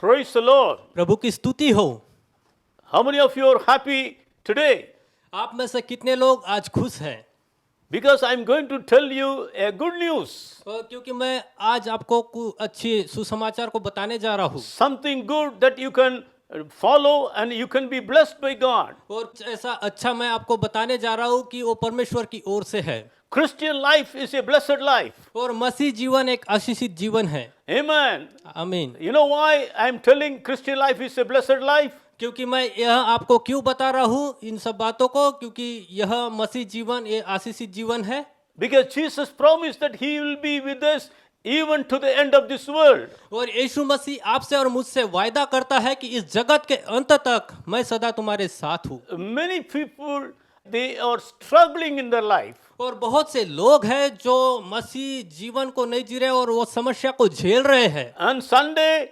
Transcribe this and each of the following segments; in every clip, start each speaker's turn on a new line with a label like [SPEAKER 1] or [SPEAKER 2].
[SPEAKER 1] Praise the Lord.
[SPEAKER 2] प्रभु की स्तुति हो।
[SPEAKER 1] How many of you are happy today?
[SPEAKER 2] आप में से कितने लोग आज खुश हैं?
[SPEAKER 1] Because I'm going to tell you a good news.
[SPEAKER 2] क्योंकि मैं आज आपको अच्छी सुसमाचार को बताने जा रहा हूँ।
[SPEAKER 1] Something good that you can follow and you can be blessed by God.
[SPEAKER 2] और ऐसा अच्छा मैं आपको बताने जा रहा हूँ कि वो परमेश्वर की ओर से है।
[SPEAKER 1] Christian life is a blessed life.
[SPEAKER 2] और मसीह जीवन एक आशीषित जीवन है।
[SPEAKER 1] Amen.
[SPEAKER 2] आमीन।
[SPEAKER 1] You know why I'm telling Christian life is a blessed life?
[SPEAKER 2] क्योंकि मैं यह आपको क्यों बता रहा हूँ इन सब बातों को, क्योंकि यह मसीह जीवन ये आशीषित जीवन है।
[SPEAKER 1] Because Jesus promised that He will be with us even to the end of this world.
[SPEAKER 2] और यीशु मसीह आपसे और मुझसे वायदा करता है कि इस जगत के अंत तक मैं सदा तुम्हारे साथ हूँ।
[SPEAKER 1] Many people, they are struggling in their life.
[SPEAKER 2] और बहुत से लोग हैं जो मसीह जीवन को नहीं जी रहे और वो समस्या को झेल रहे हैं।
[SPEAKER 1] On Sunday,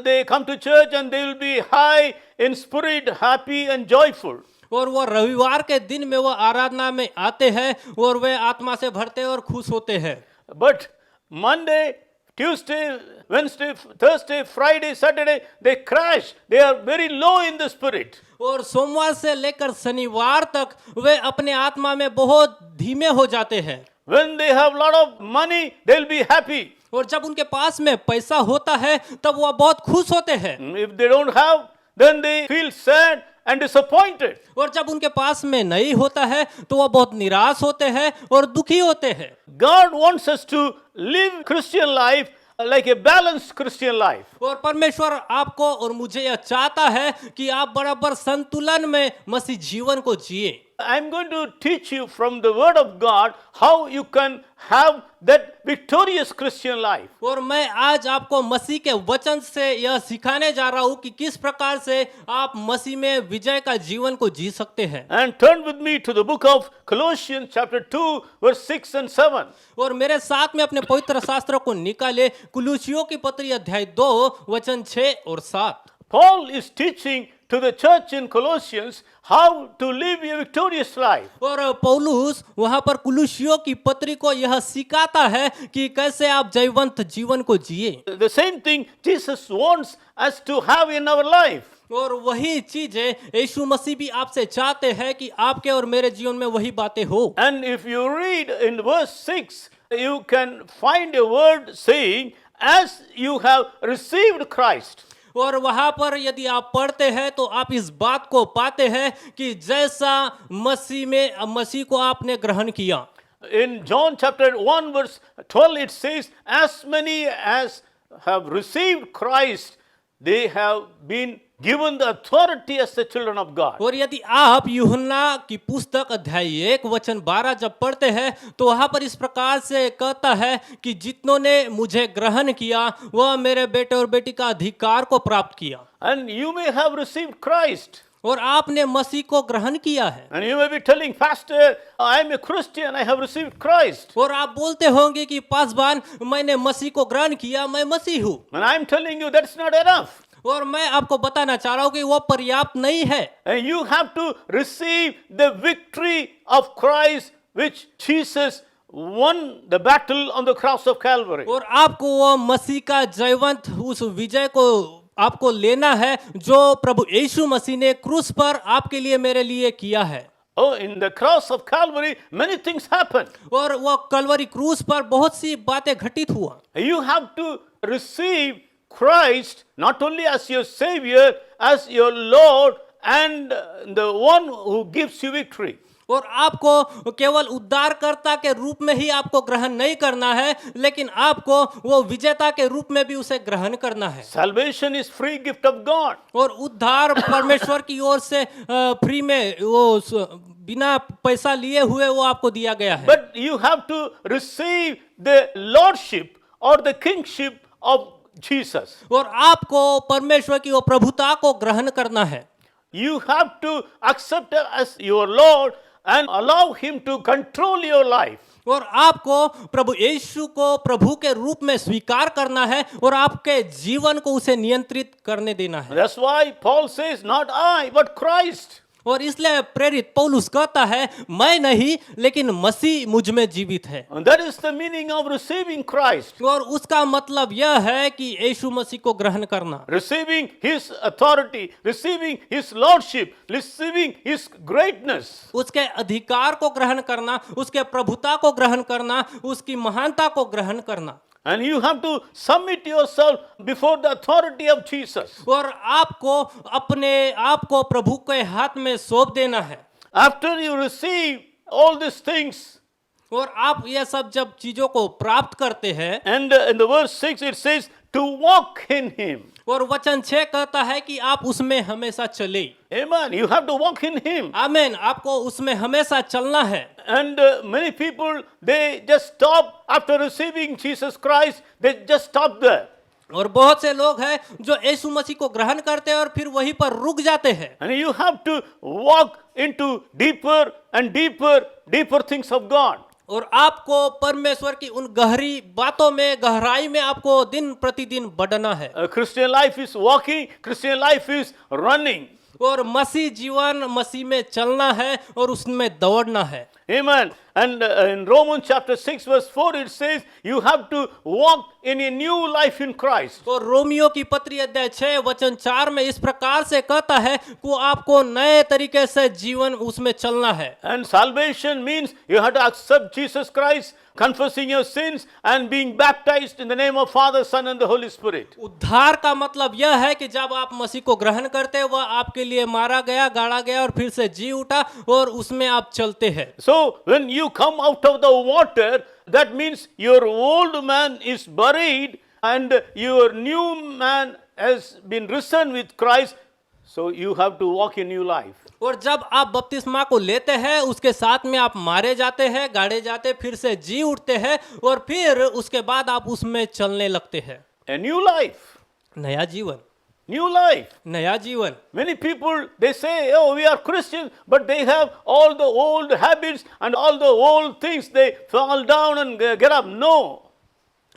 [SPEAKER 1] they come to church and they will be high in spirit, happy and joyful.
[SPEAKER 2] और वो रविवार के दिन में वो आराधना में आते हैं और वे आत्मा से भरते हैं और खुश होते हैं।
[SPEAKER 1] But Monday, Tuesday, Wednesday, Thursday, Friday, Saturday, they crash. They are very low in the spirit.
[SPEAKER 2] और सोमवार से लेकर शनिवार तक वे अपने आत्मा में बहुत धीमे हो जाते हैं।
[SPEAKER 1] When they have lot of money, they will be happy.
[SPEAKER 2] और जब उनके पास में पैसा होता है तब वह बहुत खुश होते हैं।
[SPEAKER 1] If they don't have, then they feel sad and disappointed.
[SPEAKER 2] और जब उनके पास में नहीं होता है तो वह बहुत निराश होते हैं और दुखी होते हैं।
[SPEAKER 1] God wants us to live Christian life like a balanced Christian life.
[SPEAKER 2] और परमेश्वर आपको और मुझे यह चाहता है कि आप बराबर संतुलन में मसीह जीवन को जिए।
[SPEAKER 1] I'm going to teach you from the Word of God how you can have that victorious Christian life.
[SPEAKER 2] और मैं आज आपको मसीह के वचन से यह सिखाने जा रहा हूँ कि किस प्रकार से आप मसीह में विजय का जीवन को जी सकते हैं।
[SPEAKER 1] And turn with me to the book of Colossians chapter 2 verse 6 and 7.
[SPEAKER 2] और मेरे साथ में अपने पवित्र शास्त्र को निकाले कुलुसियों की पत्री अध्याय 2 वचन 6 और 7।
[SPEAKER 1] Paul is teaching to the church in Colossians how to live a victorious life.
[SPEAKER 2] और पौलुस वहां पर कुलुसियों की पत्री को यह सिखाता है कि कैसे आप जयवंत जीवन को जिए।
[SPEAKER 1] The same thing Jesus wants us to have in our life.
[SPEAKER 2] और वही चीजें यीशु मसीह भी आपसे चाहते हैं कि आपके और मेरे जीवन में वही बातें हो।
[SPEAKER 1] And if you read in verse 6, you can find a word saying, as you have received Christ.
[SPEAKER 2] और वहां पर यदि आप पढ़ते हैं तो आप इस बात को पाते हैं कि जैसा मसीह को आपने ग्रहण किया।
[SPEAKER 1] In John chapter 1 verse 12 it says, as many as have received Christ, they have been given the authority as the children of God.
[SPEAKER 2] और यदि आप यूहन्ना की पुस्तक अध्याय 1 वचन 12 जब पढ़ते हैं तो वहां पर इस प्रकार से कहता है कि जितनों ने मुझे ग्रहण किया वह मेरे बेटे और बेटी का अधिकार को प्राप्त किया।
[SPEAKER 1] And you may have received Christ.
[SPEAKER 2] और आपने मसीह को ग्रहण किया है।
[SPEAKER 1] And you may be telling, Pastor, I am a Christian, I have received Christ.
[SPEAKER 2] और आप बोलते होंगे कि पासवान मैंने मसीह को ग्रहण किया, मैं मसीह हूँ।
[SPEAKER 1] And I am telling you that's not enough.
[SPEAKER 2] और मैं आपको बताना चाह रहा हूँ कि वो पर्याप्त नहीं है।
[SPEAKER 1] And you have to receive the victory of Christ which Jesus won the battle on the cross of Calvary.
[SPEAKER 2] और आपको वो मसीह का जयवंत उस विजय को आपको लेना है जो प्रभु यीशु मसीह ने क्रूस पर आपके लिए मेरे लिए किया है।
[SPEAKER 1] Oh, in the cross of Calvary, many things happen.
[SPEAKER 2] और वो कलवरी क्रूस पर बहुत सी बातें घटित हुआ।
[SPEAKER 1] You have to receive Christ not only as your Savior, as your Lord, and the one who gives you victory.
[SPEAKER 2] और आपको केवल उद्धारकर्ता के रूप में ही आपको ग्रहण नहीं करना है, लेकिन आपको वो विजेता के रूप में भी उसे ग्रहण करना है।
[SPEAKER 1] Salvation is free gift of God.
[SPEAKER 2] और उद्धार परमेश्वर की ओर से फ्री में वो बिना पैसा लिए हुए वो आपको दिया गया है।
[SPEAKER 1] But you have to receive the lordship or the kingship of Jesus.
[SPEAKER 2] और आपको परमेश्वर की वो प्रभुता को ग्रहण करना है।
[SPEAKER 1] You have to accept him as your Lord and allow him to control your life.
[SPEAKER 2] और आपको प्रभु यीशु को प्रभु के रूप में स्वीकार करना है और आपके जीवन को उसे नियंत्रित करने देना है।
[SPEAKER 1] That's why Paul says, not I, but Christ.
[SPEAKER 2] और इसलिए प्रेरित पौलुस कहता है, मैं नहीं लेकिन मसीह मुझ में जीवित है।
[SPEAKER 1] And that is the meaning of receiving Christ.
[SPEAKER 2] और उसका मतलब यह है कि यीशु मसीह को ग्रहण करना,
[SPEAKER 1] Receiving His authority, receiving His lordship, receiving His greatness.
[SPEAKER 2] उसके अधिकार को ग्रहण करना, उसके प्रभुता को ग्रहण करना, उसकी महानता को ग्रहण करना।
[SPEAKER 1] And you have to submit yourself before the authority of Jesus.
[SPEAKER 2] और आपको अपने आप को प्रभु के हाथ में सौंप देना है।
[SPEAKER 1] After you receive all these things,
[SPEAKER 2] और आप ये सब जब चीजों को प्राप्त करते हैं,
[SPEAKER 1] and in the verse 6 it says to walk in Him.
[SPEAKER 2] और वचन 6 कहता है कि आप उसमें हमेशा चले।
[SPEAKER 1] Amen. You have to walk in Him.
[SPEAKER 2] आमीन, आपको उसमें हमेशा चलना है।
[SPEAKER 1] And many people, they just stop after receiving Jesus Christ, they just stop there.
[SPEAKER 2] और बहुत से लोग हैं जो यीशु मसीह को ग्रहण करते हैं और फिर वहीं पर रुक जाते हैं।
[SPEAKER 1] And you have to walk into deeper things of God.
[SPEAKER 2] और आपको परमेश्वर की उन गहरी बातों में, गहराई में आपको दिन प्रतिदिन बढ़ना है।
[SPEAKER 1] Christian life is walking, Christian life is running.
[SPEAKER 2] और मसीह जीवन मसीह में चलना है और उसमें दौड़ना है।
[SPEAKER 1] Amen. And in Romans chapter 6 verse 4 it says you have to walk in a new life in Christ.
[SPEAKER 2] और रोमियो की पत्री अध्याय 6 वचन 4 में इस प्रकार से कहता है कि आपको नए तरीके से जीवन उसमें चलना है।
[SPEAKER 1] And salvation means you have to accept Jesus Christ, confessing your sins and being baptized in the name of Father, Son and the Holy Spirit.
[SPEAKER 2] उद्धार का मतलब यह है कि जब आप मसीह को ग्रहण करते हैं, वह आपके लिए मारा गया, गाड़ा गया और फिर से जी उठा और उसमें आप चलते हैं।
[SPEAKER 1] So when you come out of the water, that means your old man is buried and your new man has been risen with Christ. So you have to walk a new life.
[SPEAKER 2] और जब आप बपतिस्मा को लेते हैं, उसके साथ में आप मारे जाते हैं, गाड़े जाते, फिर से जी उठते हैं और फिर उसके बाद आप उसमें चलने लगते हैं।
[SPEAKER 1] A new life.
[SPEAKER 2] नया जीवन,
[SPEAKER 1] New life.
[SPEAKER 2] नया जीवन।
[SPEAKER 1] Many people, they say, oh, we are Christians, but they have all the old habits and all the old things. They fall down and get up. No.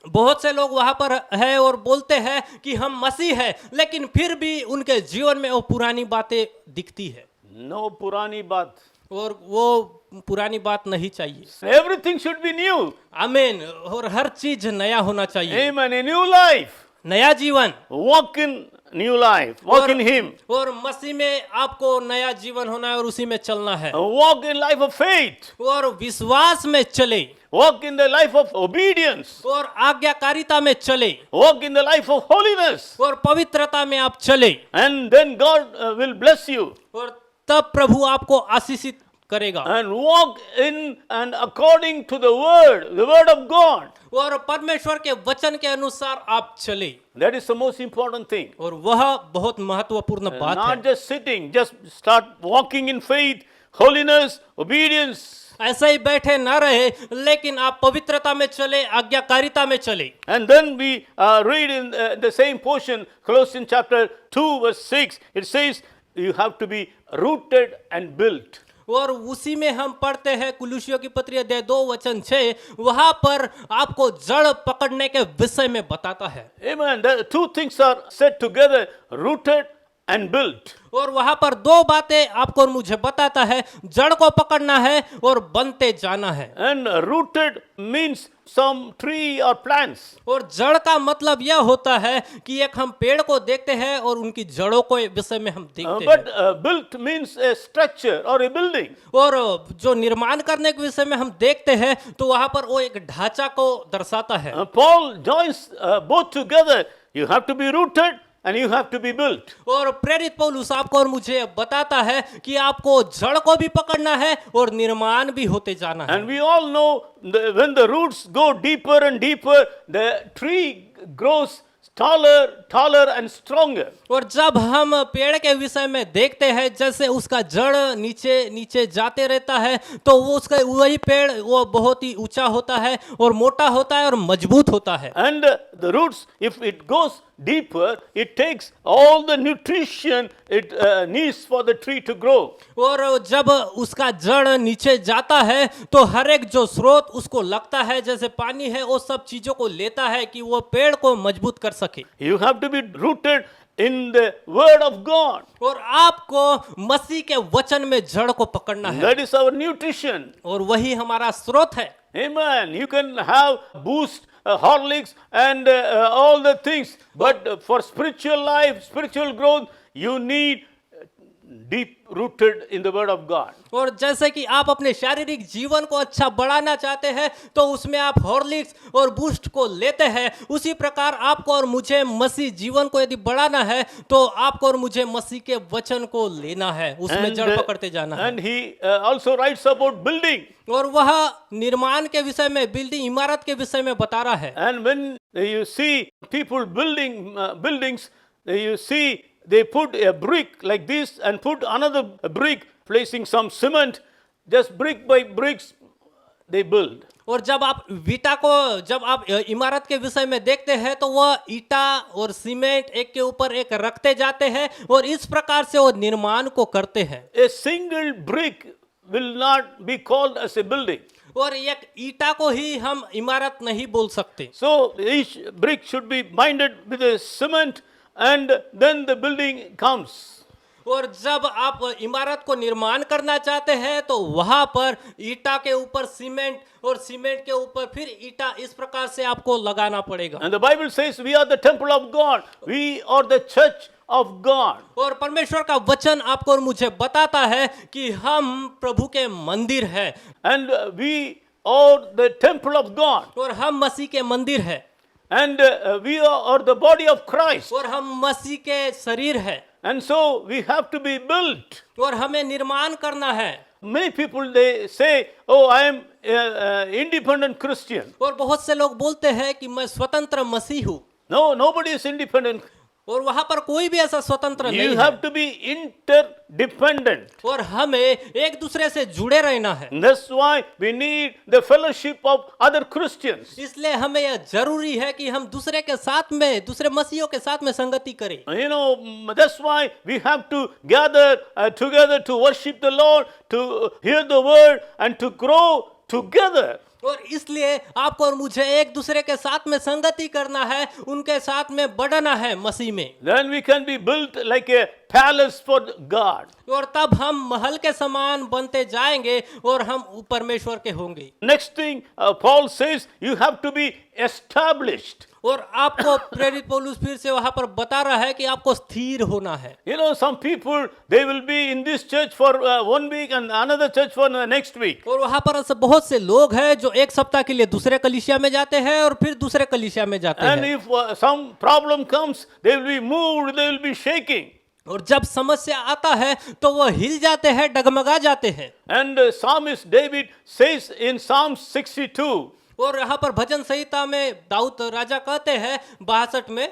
[SPEAKER 2] बहुत से लोग वहां पर है और बोलते हैं कि हम मसीह हैं, लेकिन फिर भी उनके जीवन में वो पुरानी बातें दिखती है।
[SPEAKER 1] No purani baat.
[SPEAKER 2] और वो पुरानी बात नहीं चाहिए।
[SPEAKER 1] Everything should be new.
[SPEAKER 2] आमीन। और हर चीज नया होना चाहिए।
[SPEAKER 1] Amen. A new life.
[SPEAKER 2] नया जीवन।
[SPEAKER 1] Walk in new life. Walk in Him.
[SPEAKER 2] और मसीह में आपको नया जीवन होना है और उसी में चलना है।
[SPEAKER 1] Walk in life of faith.
[SPEAKER 2] और विश्वास में चले।
[SPEAKER 1] Walk in the life of obedience.
[SPEAKER 2] और आज्ञाकारिता में चले।
[SPEAKER 1] Walk in the life of holiness.
[SPEAKER 2] और पवित्रता में आप चले।
[SPEAKER 1] And then God will bless you.
[SPEAKER 2] और तब प्रभु आपको आशीषित करेगा।
[SPEAKER 1] And walk in and according to the word of God.
[SPEAKER 2] और परमेश्वर के वचन के अनुसार आप चले।
[SPEAKER 1] That is the most important thing.
[SPEAKER 2] और वह बहुत महत्वपूर्ण बात है।
[SPEAKER 1] Not just sitting, just start walking in faith, holiness, obedience.
[SPEAKER 2] ऐसे ही बैठे ना रहे, लेकिन आप पवित्रता में चले, आज्ञाकारिता में चले।
[SPEAKER 1] And then we read in the same portion, Colossians chapter 2 verse 6, it says you have to be rooted and built.
[SPEAKER 2] और उसी में हम पढ़ते हैं कुलुसियों की पत्री अध्याय 2 वचन 6, वहां पर आपको जड़ पकड़ने के विषय में बताता है।
[SPEAKER 1] Amen. The two things are said together, rooted and built.
[SPEAKER 2] और वहां पर दो बातें आपको और मुझे बताता है, जड़ को पकड़ना है और बनते जाना है।
[SPEAKER 1] And rooted means some tree or plants.
[SPEAKER 2] और जड़ का मतलब यह होता है कि एक हम पेड़ को देखते हैं और उनकी जड़ों को विषय में हम देखते
[SPEAKER 1] But
[SPEAKER 2] हैं।
[SPEAKER 1] built means a structure or a building.
[SPEAKER 2] और जो निर्माण करने के विषय में हम देखते हैं तो वहां पर वो एक ढांचा को दर्शाता है।
[SPEAKER 1] Paul joins both together. You have to be rooted and you have to be built.
[SPEAKER 2] और प्रेरित पौलुस आपको और मुझे बताता है कि आपको जड़ को भी पकड़ना है और निर्माण भी होते जाना है।
[SPEAKER 1] And we all know when the roots go deeper and deeper, the tree grows taller and stronger.
[SPEAKER 2] और जब हम पेड़ के विषय में देखते हैं, जैसे उसका जड़ नीचे नीचे जाते रहता है, तो वो उसका वही पेड़ वो बहुत ही ऊंचा होता है और मोटा होता है और मजबूत होता है।
[SPEAKER 1] And the roots, if it goes deeper, it takes all the nutrition it needs for the tree to grow.
[SPEAKER 2] और जब उसका जड़ नीचे जाता है तो हर एक जो स्रोत उसको लगता है, जैसे पानी है, वो सब चीजों को लेता है कि वो पेड़ को मजबूत कर सके।
[SPEAKER 1] You have to be rooted in the word of God.
[SPEAKER 2] और आपको मसीह के वचन में जड़ को पकड़ना है,
[SPEAKER 1] That is our nutrition.
[SPEAKER 2] और वही हमारा स्रोत है।
[SPEAKER 1] Amen. You can have boost, Horlicks and all the things, but for spiritual life, spiritual growth, you need deep rooted in the word of God.
[SPEAKER 2] और जैसे कि आप अपने शारीरिक जीवन को अच्छा बढ़ाना चाहते हैं तो उसमें आप हॉर्लिक्स और बूस्ट को लेते हैं, उसी प्रकार आपको और मुझे मसीह जीवन को यदि बढ़ाना है तो आपको और मुझे मसीह के वचन को लेना है, उसमें जड़ पकड़ते जाना है।
[SPEAKER 1] And he also writes about building.
[SPEAKER 2] और वह निर्माण के विषय में, बिल्डिंग, इमारत के विषय में बता रहा है।
[SPEAKER 1] And when you see people building buildings, you see they put a brick like this and put another brick, placing some cement, just brick by bricks they build.
[SPEAKER 2] और जब आप ईटा को, जब आप इमारत के विषय में देखते हैं तो वह ईटा और सीमेंट एक के ऊपर एक रखते जाते हैं और इस प्रकार से वो निर्माण को करते हैं।
[SPEAKER 1] A single brick will not be called as a building.
[SPEAKER 2] और एक ईटा को ही हम इमारत नहीं बोल सकते।
[SPEAKER 1] So each brick should be binded with a cement and then the building comes.
[SPEAKER 2] और जब आप इमारत को निर्माण करना चाहते हैं तो वहां पर ईटा के ऊपर सीमेंट और सीमेंट के ऊपर फिर ईटा, इस प्रकार से आपको लगाना पड़ेगा।
[SPEAKER 1] And the Bible says we are the temple of God. We are the church of God.
[SPEAKER 2] और परमेश्वर का वचन आपको और मुझे बताता है कि हम प्रभु के मंदिर हैं।
[SPEAKER 1] And we are the temple of God.
[SPEAKER 2] और हम मसीह के मंदिर हैं।
[SPEAKER 1] And we are the body of Christ.
[SPEAKER 2] और हम मसीह के शरीर हैं।
[SPEAKER 1] And so we have to be built.
[SPEAKER 2] और हमें निर्माण करना है।
[SPEAKER 1] Many people they say, oh, I am independent Christian.
[SPEAKER 2] और बहुत से लोग बोलते हैं कि मैं स्वतंत्र मसीह हूँ।
[SPEAKER 1] No, nobody is independent.
[SPEAKER 2] और वहां पर कोई भी ऐसा स्वतंत्र नहीं
[SPEAKER 1] You
[SPEAKER 2] है।
[SPEAKER 1] have to be interdependent.
[SPEAKER 2] और हमें एक दूसरे से जुड़े रहना है।
[SPEAKER 1] That's why we need the fellowship of other Christians.
[SPEAKER 2] इसलिए हमें यह जरूरी है कि हम दूसरे के साथ में, दूसरे मसीहियों के साथ में संगति करें।
[SPEAKER 1] You know, that's why we have to gather together to worship the Lord, to hear the word and to grow together.
[SPEAKER 2] और इसलिए आपको और मुझे एक दूसरे के साथ में संगति करना है, उनके साथ में बढ़ना है मसीह में।
[SPEAKER 1] Then we can be built like a palace for God.
[SPEAKER 2] और तब हम महल के समान बनते जाएंगे और हम परमेश्वर के होंगे।
[SPEAKER 1] Next thing, Paul says you have to be established.
[SPEAKER 2] और आपको प्रेरित पौलुस फिर से वहां पर बता रहा है कि आपको स्थिर होना है।
[SPEAKER 1] You know, some people they will be in this church for 1 week and another church for the next week.
[SPEAKER 2] और वहां पर ऐसे बहुत से लोग हैं जो एक सप्ताह के लिए दूसरे कलीसिया में जाते हैं और फिर दूसरे कलीसिया में जाते
[SPEAKER 1] And
[SPEAKER 2] हैं।
[SPEAKER 1] if some problem comes, they will be moved, they will be shaking.
[SPEAKER 2] और जब समस्या आता है तो वह हिल जाते हैं, डगमगा जाते हैं।
[SPEAKER 1] And psalmist David says in Psalm 62,
[SPEAKER 2] और यहाँ पर भजन संहिता में दाऊद राजा कहते हैं 62 में,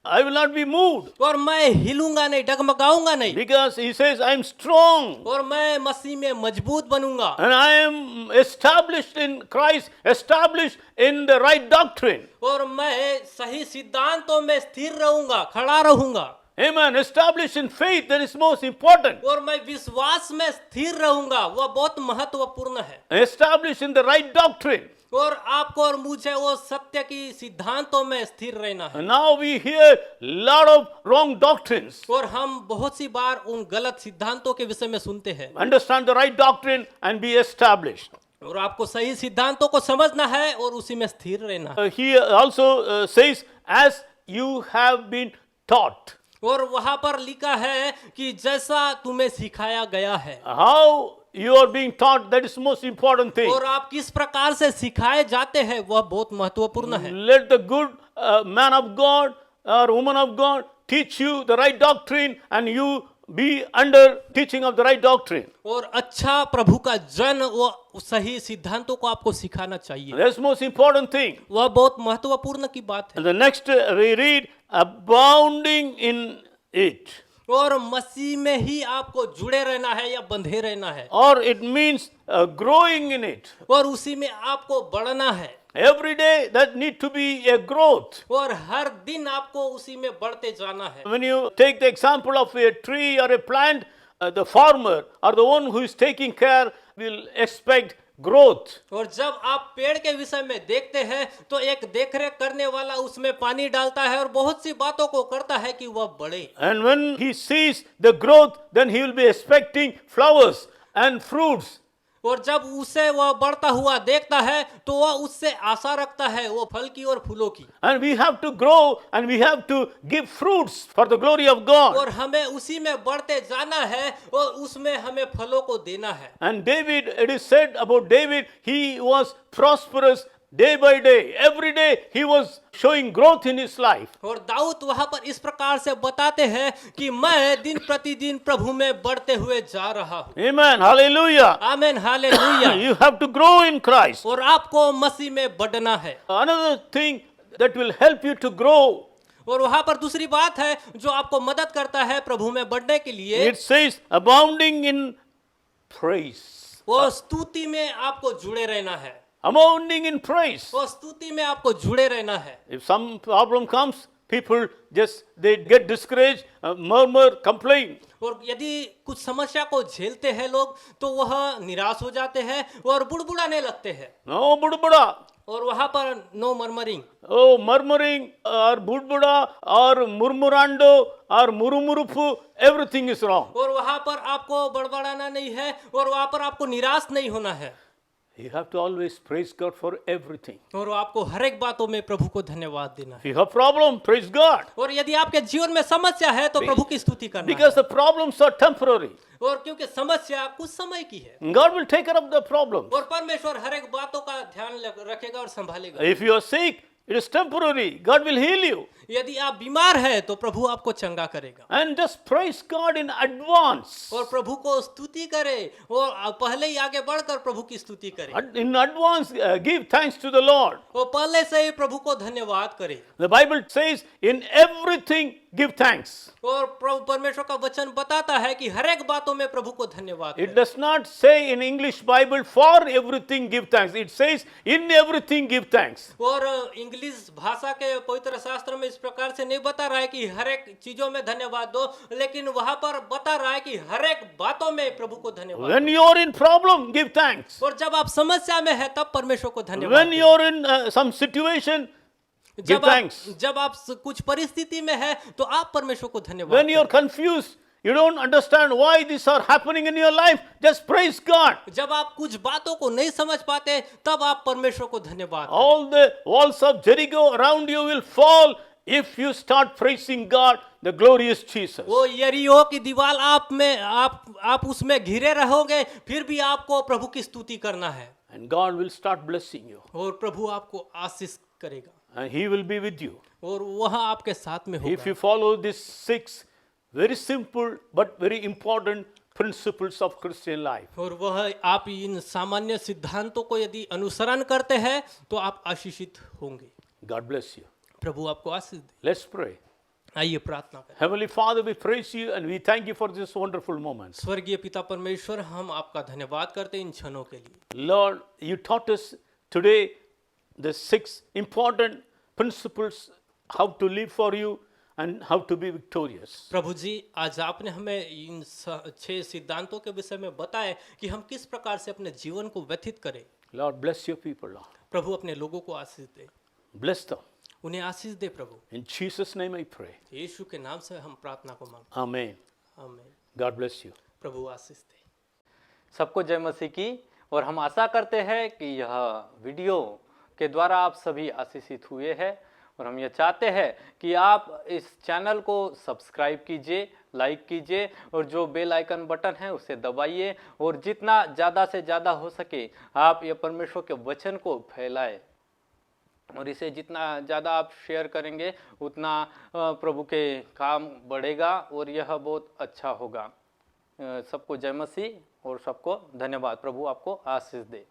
[SPEAKER 1] I will not be moved.
[SPEAKER 2] और मैं हिलूंगा नहीं, डगमगाऊंगा नहीं,
[SPEAKER 1] Because he says, I am strong
[SPEAKER 2] और मैं मसीह में मजबूत बनूंगा,
[SPEAKER 1] and I am established in Christ, established in the right doctrine.
[SPEAKER 2] और मैं सही सिद्धांतों में स्थिर रहूंगा, खड़ा रहूंगा।
[SPEAKER 1] Amen. Established in faith, that is most important.
[SPEAKER 2] और मैं विश्वास में स्थिर रहूंगा, वह बहुत महत्वपूर्ण है।
[SPEAKER 1] Established in the right doctrine.
[SPEAKER 2] और आपको और मुझे वो सत्य की सिद्धांतों में स्थिर रहना है।
[SPEAKER 1] And now we hear lot of wrong doctrines.
[SPEAKER 2] और हम बहुत सी बार उन गलत सिद्धांतों के विषय में सुनते हैं।
[SPEAKER 1] Understand the right doctrine and be established.
[SPEAKER 2] और आपको सही सिद्धांतों को समझना है और उसी में स्थिर रहना है।
[SPEAKER 1] He also says, as you have been taught.
[SPEAKER 2] और वहां पर लिखा है कि जैसा तुम्हें सिखाया गया है।
[SPEAKER 1] How you are being taught, that is most important thing.
[SPEAKER 2] और आप किस प्रकार से सिखाए जाते हैं वह बहुत महत्वपूर्ण है।
[SPEAKER 1] Let the good man of God or woman of God teach you the right doctrine and you be under teaching of the right doctrine.
[SPEAKER 2] और अच्छा प्रभु का जन वो सही सिद्धांतों को आपको सिखाना चाहिए।
[SPEAKER 1] That's most important thing.
[SPEAKER 2] वह बहुत महत्वपूर्ण की बात है।
[SPEAKER 1] And the next we read, abounding in it.
[SPEAKER 2] और मसीह में ही आपको जुड़े रहना है या बंधे रहना है,
[SPEAKER 1] Or it means growing in it.
[SPEAKER 2] और उसी में आपको बढ़ना है।
[SPEAKER 1] Every day that need to be a growth.
[SPEAKER 2] और हर दिन आपको उसी में बढ़ते जाना है।
[SPEAKER 1] When you take the example of a tree or a plant, the farmer or the one who is taking care will expect growth.
[SPEAKER 2] और जब आप पेड़ के विषय में देखते हैं तो एक देखरेख करने वाला उसमें पानी डालता है और बहुत सी बातों को करता है कि वह बढ़े।
[SPEAKER 1] And when he sees the growth, then he will be expecting flowers and fruits.
[SPEAKER 2] और जब उसे वह बढ़ता हुआ देखता है तो वह उससे आशा रखता है, वो फल की और फूलों की।
[SPEAKER 1] And we have to grow and we have to give fruits for the glory of God.
[SPEAKER 2] और हमें उसी में बढ़ते जाना है और उसमें हमें फलों को देना है।
[SPEAKER 1] And David, it is said about David, he was prosperous day by day. Every day he was showing growth in his life.
[SPEAKER 2] और दाऊद वहां पर इस प्रकार से बताते हैं कि मैं दिन प्रतिदिन प्रभु में बढ़ते हुए जा रहा हूँ।
[SPEAKER 1] Amen. Hallelujah.
[SPEAKER 2] आमीन, hallelujah.
[SPEAKER 1] You have to grow in Christ.
[SPEAKER 2] और आपको मसीह में बढ़ना है।
[SPEAKER 1] Another thing that will help you to grow,
[SPEAKER 2] और वहां पर दूसरी बात है जो आपको मदद करता है प्रभु में बढ़ने के लिए,
[SPEAKER 1] it says abounding in praise.
[SPEAKER 2] वो स्तुति में आपको जुड़े रहना है।
[SPEAKER 1] Abounding in praise.
[SPEAKER 2] वो स्तुति में आपको जुड़े रहना है।
[SPEAKER 1] If some problem comes, people they get discouraged, murmur, complain.
[SPEAKER 2] और यदि कुछ समस्या को झेलते हैं लोग तो वह निराश हो जाते हैं और बुड़बुड़ाने लगते हैं।
[SPEAKER 1] No budbada.
[SPEAKER 2] और वहां पर no murmuring,
[SPEAKER 1] Oh, murmuring or budbada or murmurando or murumurupu, everything is wrong.
[SPEAKER 2] और वहां पर आपको बड़बड़ाना नहीं है और वहां पर आपको निराश नहीं होना है।
[SPEAKER 1] You have to always praise God for everything.
[SPEAKER 2] और आपको हर एक बातों में प्रभु को धन्यवाद देना
[SPEAKER 1] If
[SPEAKER 2] है।
[SPEAKER 1] you have problem, praise God.
[SPEAKER 2] और यदि आपके जीवन में समस्या है तो प्रभु की स्तुति करना
[SPEAKER 1] Because the problems are temporary.
[SPEAKER 2] है। और क्योंकि समस्या कुछ समय की है
[SPEAKER 1] God will take care of the problems.
[SPEAKER 2] और परमेश्वर हर एक बातों का ध्यान रखेगा और संभालेगा।
[SPEAKER 1] If you are sick, it is temporary. God will heal you.
[SPEAKER 2] यदि आप बीमार हैं तो प्रभु आपको चंगा करेगा।
[SPEAKER 1] And just praise God in advance.
[SPEAKER 2] और प्रभु को स्तुति करे और पहले ही आगे बढ़कर प्रभु की स्तुति करे।
[SPEAKER 1] In advance, give thanks to the Lord.
[SPEAKER 2] वो पहले से ही प्रभु को धन्यवाद करे।
[SPEAKER 1] The Bible says, in everything give thanks.
[SPEAKER 2] और प्रभु परमेश्वर का वचन बताता है कि हर एक बातों में प्रभु को धन्यवाद
[SPEAKER 1] It
[SPEAKER 2] करे।
[SPEAKER 1] does not say in English Bible, for everything give thanks. It says, in everything give thanks.
[SPEAKER 2] और इंग्लिश भाषा के पवित्र शास्त्र में इस प्रकार से नहीं बता रहा है कि हर एक चीजों में धन्यवाद दो, लेकिन वहां पर बता रहा है कि हर एक बातों में प्रभु को धन्यवाद।
[SPEAKER 1] When you are in problem, give thanks.
[SPEAKER 2] और जब आप समस्या में है तब परमेश्वर को धन्यवाद
[SPEAKER 1] When
[SPEAKER 2] दें।
[SPEAKER 1] you are in some situation, give thanks.
[SPEAKER 2] जब आप कुछ परिस्थिति में है तो आप परमेश्वर को धन्यवाद
[SPEAKER 1] When you are
[SPEAKER 2] करें।
[SPEAKER 1] confused, you don't understand why these are happening in your life, just praise God.
[SPEAKER 2] जब आप कुछ बातों को नहीं समझ पाते तब आप परमेश्वर को धन्यवाद करें।
[SPEAKER 1] All the walls of Jericho around you will fall if you start praising God, the glorious Jesus.
[SPEAKER 2] वो यरीहो की दीवार आप उसमें घिरे रहोगे फिर भी आपको प्रभु की स्तुति करना है।
[SPEAKER 1] And God will start blessing you.
[SPEAKER 2] और प्रभु आपको आशीष करेगा
[SPEAKER 1] And He will be with you.
[SPEAKER 2] और वह आपके साथ में
[SPEAKER 1] If
[SPEAKER 2] होगा।
[SPEAKER 1] you follow these 6 very simple but very important principles of Christian life.
[SPEAKER 2] और वह आप इन सामान्य सिद्धांतों को यदि अनुसरण करते हैं तो आप आशीषित होंगे।
[SPEAKER 1] God bless you.
[SPEAKER 2] प्रभु आपको आशीष दे।
[SPEAKER 1] Let's pray.
[SPEAKER 2] आइए प्रार्थना करें।
[SPEAKER 1] Heavenly Father, we praise you and we thank you for this wonderful moments.
[SPEAKER 2] स्वर्गीय पिता परमेश्वर, हम आपका धन्यवाद करते हैं इन क्षणों के लिए।
[SPEAKER 1] Lord, you taught us today the 6 important principles how to live for you and how to be victorious.
[SPEAKER 2] प्रभु जी, आज आपने हमें इन 6 सिद्धांतों के विषय में बताया कि हम किस प्रकार से अपने जीवन को व्यतीत करें।
[SPEAKER 1] Lord, bless your people, Lord.
[SPEAKER 2] प्रभु अपने लोगों को आशीष दे,
[SPEAKER 1] Bless them.
[SPEAKER 2] उन्हें आशीष दे प्रभु।
[SPEAKER 1] In Jesus' name I pray.
[SPEAKER 2] यीशु के नाम से हम प्रार्थना को मांगते
[SPEAKER 1] Amen.
[SPEAKER 2] हैं। आमीन।
[SPEAKER 1] God bless you.
[SPEAKER 2] प्रभु आशीष दे।
[SPEAKER 3] सबको जय मसीह की। और हम आशा करते हैं कि यह वीडियो के द्वारा आप सभी आशीषित हुए हैं और हम ये चाहते हैं कि आप इस चैनल को सब्सक्राइब कीजिए, लाइक कीजिए और जो बेल आइकन बटन है उसे दबाइए और जितना ज़्यादा से ज़्यादा हो सके आप ये परमेश्वर के वचन को फैलाएं और इसे जितना ज़्यादा आप शेयर करेंगे उतना प्रभु के काम बढ़ेगा और यह बहुत अच्छा होगा। सबको जय मसीह और सबको धन्यवाद। प्रभु आपको आशीष दे।